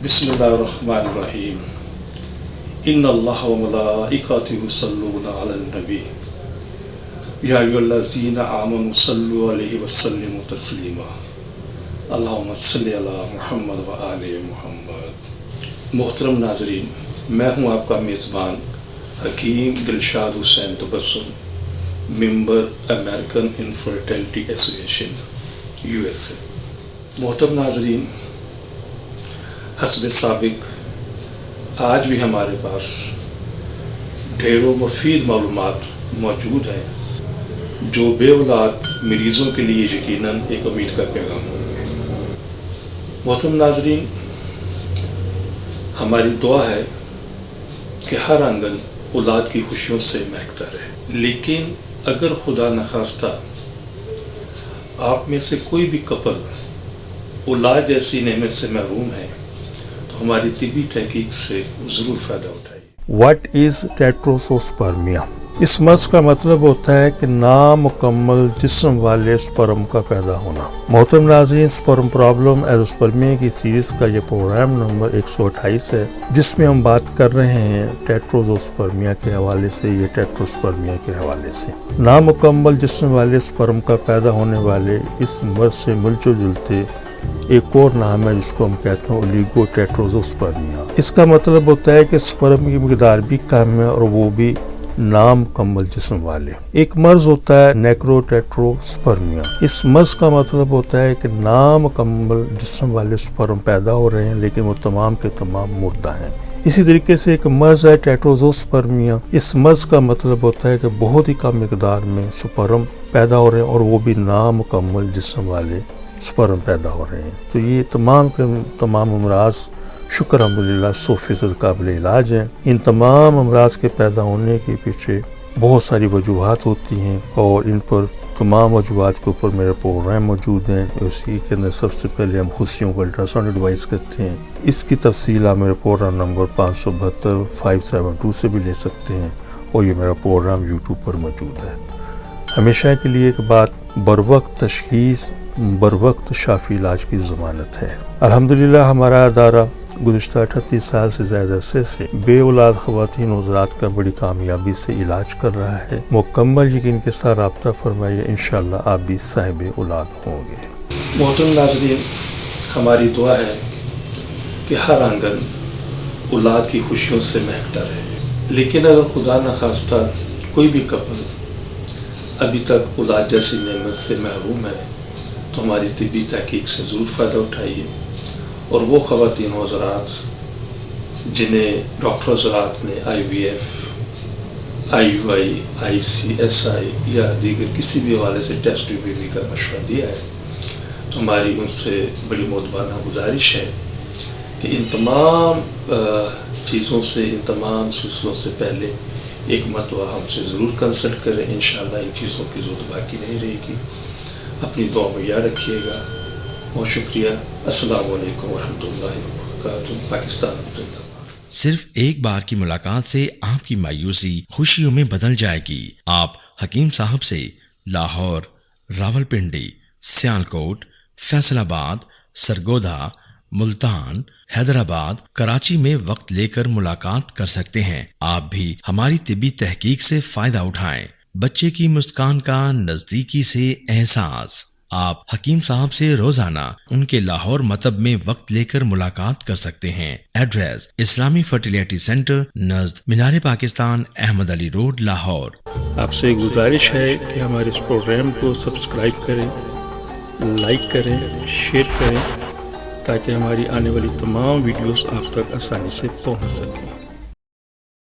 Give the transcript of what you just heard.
बिस्मिल्लाहिर्रहमानिर्रहीम इन्नल्लाह व मलाइकतहु युसल्लूना अलन नबी या अय्युहल्लज़ीना आमनु सल्लु अलैहि व सल्लिमु तस्लीमा अल्लाहुम्मा सल्लि अला मुहम्मद व आले मुहम्मद। मोहतरम नाज़रीन, मैं हूँ आपका मेज़बान Hakim Dilshad Hussain Tabassum, member American infertility association USA। मोहतरम नाज़रीन, हस्ब साबिक आज भी हमारे पास ढेरों मुफीद मालूमात मौजूद हैं जो बेऔलाद मरीज़ों के लिए यकीनन एक उम्मीद का पैगाम होंगे। मोहतरम नाज़रीन, हमारी दुआ है कि हर आंगन औलाद की खुशियों से महकता रहे, लेकिन अगर खुदा न खास्ता आप में से कोई भी कपल औलाद जैसी नेमत से महरूम है तो हमारी तिब्बी तहकीक से ज़रूर फ़ायदा उठाइए। What is teratozoospermia? इस मर्ज़ का मतलब होता है कि नामुकम्मल जिस्म वाले स्पर्म का पैदा होना। मोहतरम नाज़रीन, स्पर्म प्रॉब्लम एज़ोस्पर्मिया की सीरीज़ का ये प्रोग्राम नंबर 128 है, जिसमें हम बात कर रहे हैं टेट्रोसोस्पर्मिया के हवाले से, ये टेट्रोस्पर्मिया के हवाले से। नामुकम्मल जिस्म वाले स्पर्म का पैदा होने वाले इस मर्ज़ से मिलते जुलते एक और नाम है जिसको हम कहते हैं ओलिगोटेट्रोसोस्पर्मिया। इसका मतलब होता है कि स्पर्म की मिकदार भी कम है और वो भी नामुकम्मल जिस्म वाले। एक मर्ज होता है नेक्रोटेट्रोस्पर्मिया। इस मर्ज का मतलब होता है कि नामुकम्मल जिस्म वाले स्पर्म पैदा हो रहे हैं लेकिन वो तमाम के तमाम मुर्दा हैं। इसी तरीके से एक मर्ज है टेट्रोसोस्पर्मिया। इस मर्ज का मतलब होता है कि बहुत ही कम मिकदार में स्पर्म पैदा हो रहे हैं और वो भी नामुकम्मल जिस्म वाले स्पर्म पैदा हो रहे हैं। तो ये तमाम के तमाम अमराज शुक्र अल्हम्दुलिल्लाह 100% काबिल इलाज हैं। इन तमाम अमराज के पैदा होने के पीछे बहुत सारी वजूहात होती हैं और इन पर तमाम वजूहात के ऊपर मेरे प्रोग्राम मौजूद हैं। उसी के अंदर सबसे पहले हम खुशियों को अल्ट्रासाउंड एडवाइस करते हैं। इसकी तफसील आप मेरे प्रोग्राम नंबर 572 572 से भी ले सकते हैं और ये मेरा प्रोग्राम यूट्यूब पर मौजूद है। हमेशा के लिए एक बात, बरवक्त तशखीस बरवक्त शाफी इलाज की ज़मानत है। अल्हम्दुलिल्लाह हमारा अदारा गुज़िश्ता 38 साल से ज़्यादा अरसे से बेऔलाद ख़वातीन हज़रात का बड़ी कामयाबी से इलाज कर रहा है। मुकम्मल यकीन के साथ राब्ता फरमाइए, इंशाअल्लाह आप भी साहिब औलाद होंगे। मोहतरम नाज़रीन, हमारी दुआ है कि हर आंगन औलाद की खुशियों से महकता रहे, लेकिन अगर खुदा न खास्ता कोई भी कपल अभी तक औलाद जैसी नेमत से महरूम है तो हमारी तिब्बी तहकीक से ज़रूर फ़ायदा उठाइए। और वो ख़वातीन हज़रात जिन्हें डॉक्टर हज़रात ने IVF, IUI, ICSI या दीगर किसी भी हवाले से टेस्ट बेबी का मशवरा दिया है, तो हमारी उनसे बड़ी मोतबाना गुजारिश है कि इन तमाम चीज़ों से, इन तमाम सिलसिलों से पहले एक मरतबा हमसे ज़रूर कंसल्ट करें। इंशाअल्लाह इन चीज़ों की ज़रूरत बाकी नहीं रहेगी। अपनी दुआ में याद रखिएगा। बहुत शुक्रिया। अस्सलामु अलैकुम वरहमतुल्लाहि वबरकातुहू। पाकिस्तान जिंदाबाद। सिर्फ एक बार की मुलाकात से आपकी मायूसी खुशियों में बदल जाएगी। आप हकीम साहब से लाहौर, रावलपिंडी, सियालकोट, फैसलाबाद, सरगोधा, मुल्तान, हैदराबाद, कराची में वक्त लेकर मुलाकात कर सकते हैं। आप भी हमारी तिब्बी तहकीक से फायदा उठाएं। बच्चे की मुस्कान का नजदीकी से एहसास। आप हकीम साहब से रोजाना उनके लाहौर मतब में वक्त लेकर मुलाकात कर सकते हैं। एड्रेस इस्लामी फर्टिलिटी सेंटर नज़द मीनार पाकिस्तान, अहमद अली रोड, लाहौर। आपसे गुजारिश है कि हमारे इस प्रोग्राम को सब्सक्राइब करें, लाइक करें, शेयर करें ताकि हमारी आने वाली तमाम वीडियोस आप तक आसानी से पहुंच सकें।